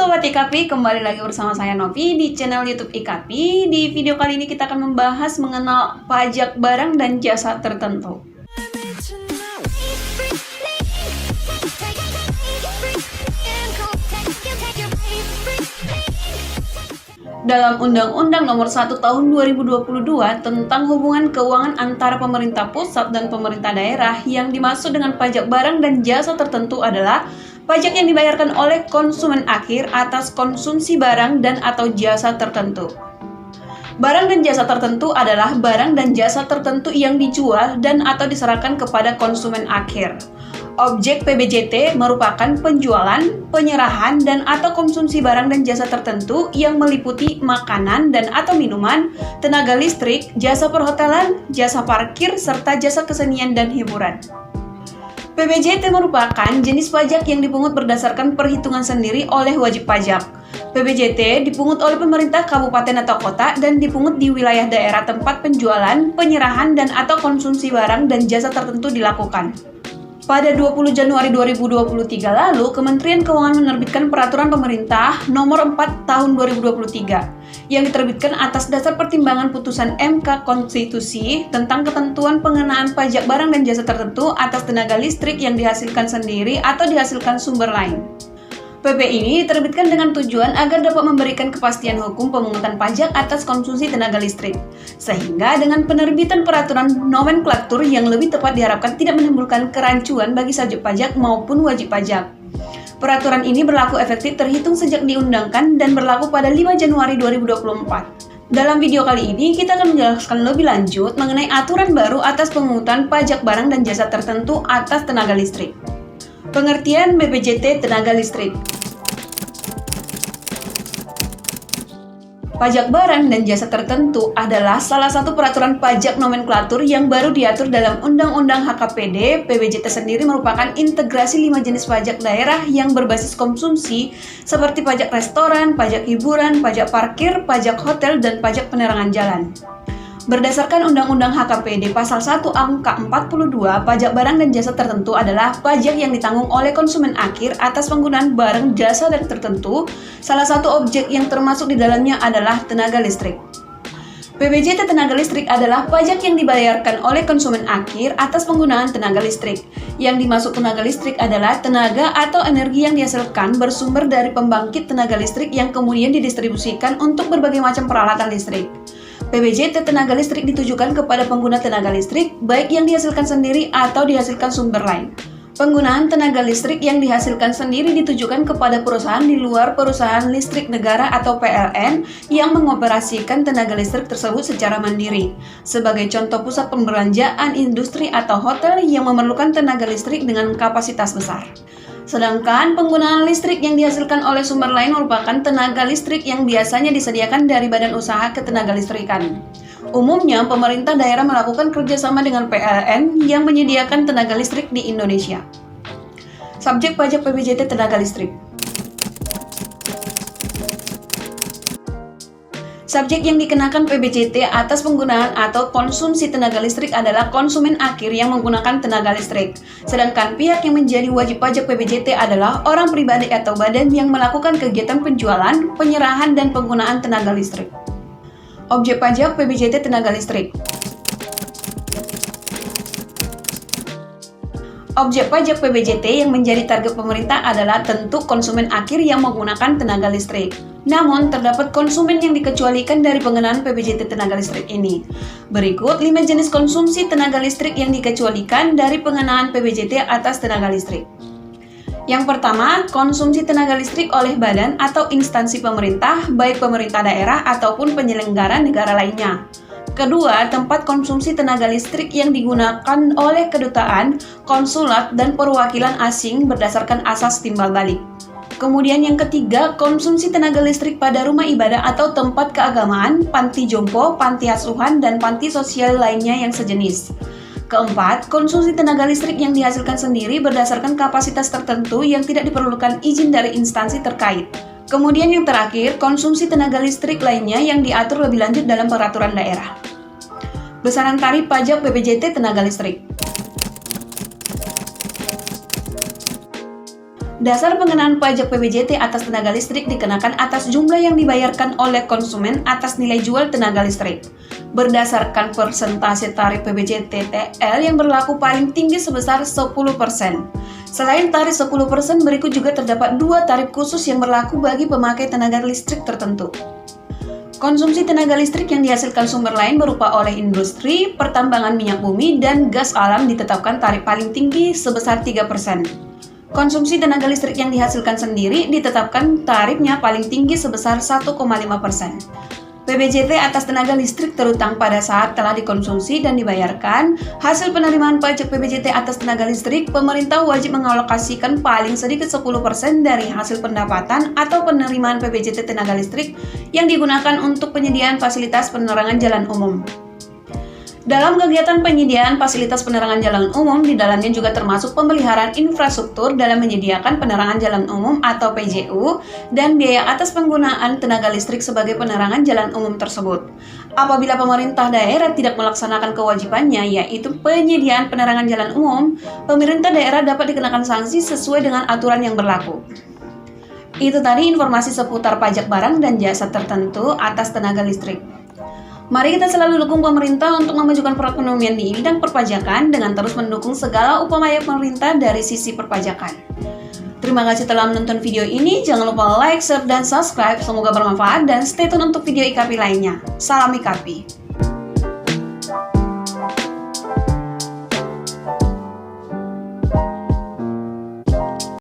Sobat IKAPI, kembali lagi bersama saya Novi di channel YouTube IKAPI. Di video kali ini kita akan membahas mengenal pajak barang dan jasa tertentu. Dalam Undang-Undang Nomor 1 Tahun 2022 tentang hubungan keuangan antara pemerintah pusat dan pemerintah daerah, yang dimaksud dengan pajak barang dan jasa tertentu adalah pajak yang dibayarkan oleh konsumen akhir atas konsumsi barang dan atau jasa tertentu. Barang dan jasa tertentu adalah barang dan jasa tertentu yang dijual dan atau diserahkan kepada konsumen akhir. Objek PBJT merupakan penjualan, penyerahan, dan atau konsumsi barang dan jasa tertentu yang meliputi makanan dan atau minuman, tenaga listrik, jasa perhotelan, jasa parkir, serta jasa kesenian dan hiburan. PBJT merupakan jenis pajak yang dipungut berdasarkan perhitungan sendiri oleh wajib pajak. PBJT dipungut oleh pemerintah kabupaten atau kota dan dipungut di wilayah daerah tempat penjualan, penyerahan, dan atau konsumsi barang dan jasa tertentu dilakukan. Pada 20 Januari 2023 lalu, Kementerian Keuangan menerbitkan Peraturan Pemerintah Nomor 4 Tahun 2023 yang diterbitkan atas dasar pertimbangan putusan MK Konstitusi tentang ketentuan pengenaan pajak barang dan jasa tertentu atas tenaga listrik yang dihasilkan sendiri atau dihasilkan sumber lain. PP ini diterbitkan dengan tujuan agar dapat memberikan kepastian hukum pemungutan pajak atas konsumsi tenaga listrik, sehingga dengan penerbitan peraturan nomenklatur yang lebih tepat diharapkan tidak menimbulkan kerancuan bagi sajak pajak maupun wajib pajak. Peraturan ini berlaku efektif terhitung sejak diundangkan dan berlaku pada 5 Januari 2024. Dalam video kali ini, kita akan menjelaskan lebih lanjut mengenai aturan baru atas pemungutan pajak barang dan jasa tertentu atas tenaga listrik. Pengertian PBJT tenaga listrik. Pajak barang dan jasa tertentu adalah salah satu peraturan pajak nomenklatur yang baru diatur dalam Undang-Undang HKPD. PBJT sendiri merupakan integrasi 5 jenis pajak daerah yang berbasis konsumsi seperti pajak restoran, pajak hiburan, pajak parkir, pajak hotel, dan pajak penerangan jalan. Berdasarkan Undang-Undang HKPD Pasal 1 Angka 42, pajak barang dan jasa tertentu adalah pajak yang ditanggung oleh konsumen akhir atas penggunaan barang jasa dan tertentu. Salah satu objek yang termasuk di dalamnya adalah tenaga listrik. PBJT tenaga listrik adalah pajak yang dibayarkan oleh konsumen akhir atas penggunaan tenaga listrik. Yang dimaksud tenaga listrik adalah tenaga atau energi yang dihasilkan bersumber dari pembangkit tenaga listrik yang kemudian didistribusikan untuk berbagai macam peralatan listrik. PBJT tenaga listrik ditujukan kepada pengguna tenaga listrik, baik yang dihasilkan sendiri atau dihasilkan sumber lain. Penggunaan tenaga listrik yang dihasilkan sendiri ditujukan kepada perusahaan di luar perusahaan listrik negara atau PLN yang mengoperasikan tenaga listrik tersebut secara mandiri. Sebagai contoh, pusat perbelanjaan, industri, atau hotel yang memerlukan tenaga listrik dengan kapasitas besar. Sedangkan penggunaan listrik yang dihasilkan oleh sumber lain merupakan tenaga listrik yang biasanya disediakan dari badan usaha ketenaga listrikan. Umumnya, pemerintah daerah melakukan kerjasama dengan PLN yang menyediakan tenaga listrik di Indonesia. Subjek pajak PBJT tenaga listrik. Subjek yang dikenakan PBJT atas penggunaan atau konsumsi tenaga listrik adalah konsumen akhir yang menggunakan tenaga listrik. Sedangkan pihak yang menjadi wajib pajak PBJT adalah orang pribadi atau badan yang melakukan kegiatan penjualan, penyerahan, dan penggunaan tenaga listrik. Objek pajak PBJT tenaga listrik. Objek pajak PBJT yang menjadi target pemerintah adalah tentu konsumen akhir yang menggunakan tenaga listrik. Namun, terdapat konsumen yang dikecualikan dari pengenaan PBJT tenaga listrik ini. Berikut 5 jenis konsumsi tenaga listrik yang dikecualikan dari pengenaan PBJT atas tenaga listrik. Yang pertama, konsumsi tenaga listrik oleh badan atau instansi pemerintah, baik pemerintah daerah ataupun penyelenggara negara lainnya. Kedua, tempat konsumsi tenaga listrik yang digunakan oleh kedutaan, konsulat, dan perwakilan asing berdasarkan asas timbal balik. Kemudian yang ketiga, konsumsi tenaga listrik pada rumah ibadah atau tempat keagamaan, panti jompo, panti asuhan, dan panti sosial lainnya yang sejenis. Keempat, konsumsi tenaga listrik yang dihasilkan sendiri berdasarkan kapasitas tertentu yang tidak diperlukan izin dari instansi terkait. Kemudian yang terakhir, konsumsi tenaga listrik lainnya yang diatur lebih lanjut dalam peraturan daerah. Besaran tarif pajak PBJT tenaga listrik. Dasar pengenaan pajak PBJT atas tenaga listrik dikenakan atas jumlah yang dibayarkan oleh konsumen atas nilai jual tenaga listrik. Berdasarkan persentase tarif PBJT TL yang berlaku paling tinggi sebesar 10%. Selain tarif 10%, berikut juga terdapat dua tarif khusus yang berlaku bagi pemakai tenaga listrik tertentu. Konsumsi tenaga listrik yang dihasilkan sumber lain berupa oleh industri, pertambangan minyak bumi, dan gas alam ditetapkan tarif paling tinggi sebesar 3%. Konsumsi tenaga listrik yang dihasilkan sendiri ditetapkan tarifnya paling tinggi sebesar 1,5%. PBJT atas tenaga listrik terutang pada saat telah dikonsumsi dan dibayarkan. Hasil penerimaan pajak PBJT atas tenaga listrik, pemerintah wajib mengalokasikan paling sedikit 10% dari hasil pendapatan atau penerimaan PBJT tenaga listrik yang digunakan untuk penyediaan fasilitas penerangan jalan umum. Dalam kegiatan penyediaan fasilitas penerangan jalan umum, di dalamnya juga termasuk pemeliharaan infrastruktur dalam menyediakan penerangan jalan umum atau PJU dan biaya atas penggunaan tenaga listrik sebagai penerangan jalan umum tersebut. Apabila pemerintah daerah tidak melaksanakan kewajibannya, yaitu penyediaan penerangan jalan umum, pemerintah daerah dapat dikenakan sanksi sesuai dengan aturan yang berlaku. Itu tadi informasi seputar pajak barang dan jasa tertentu atas tenaga listrik. Mari kita selalu dukung pemerintah untuk memajukan perekonomian di bidang perpajakan dengan terus mendukung segala upaya pemerintah dari sisi perpajakan. Terima kasih telah menonton video ini. Jangan lupa like, share, dan subscribe. Semoga bermanfaat dan stay tune untuk video IKP lainnya. Salam IKP.